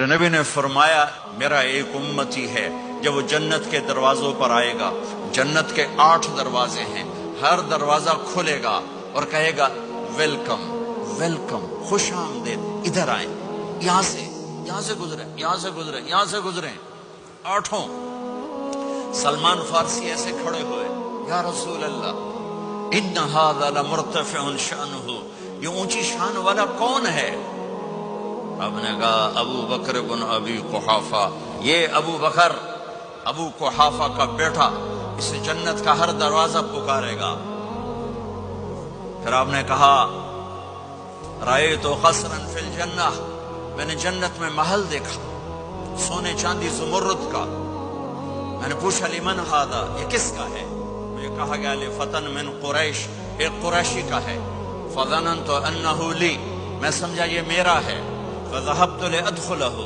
نبی نے فرمایا میرا ایک امتی ہے جب وہ جنت کے دروازوں پر آئے گا، جنت کے 8 دروازے ہیں، ہر دروازہ کھلے گا اور کہے گا ویلکم ویلکم، خوش آمدید، ادھر آئیں، یہاں سے گزریں، یہاں سے گزریں، یہاں سے گزریں، 8۔ سلمان فارسی ایسے کھڑے ہوئے، یا رسول اللہ ان ھذا لمرتفع شأنہ، یہ اونچی شان والا کون ہے؟ اب نے کہا ابو بکر بن ابی قحافہ، یہ ابو بکر ابو قحافہ کا بیٹا، اسے جنت کا ہر دروازہ پکارے گا۔ پھر آپ نے کہا رأیت قصرا فی الجنہ، میں نے جنت میں محل دیکھا سونے چاندی زمرد کا۔ میں نے پوچھا لمن ھذا، یہ کس کا ہے؟ مجھے کہا گیا لفتن من قریش، ایک قریشی کا ہے۔ فظننت انہ لی، میں سمجھا یہ میرا ہے، فذهبت لأدخله،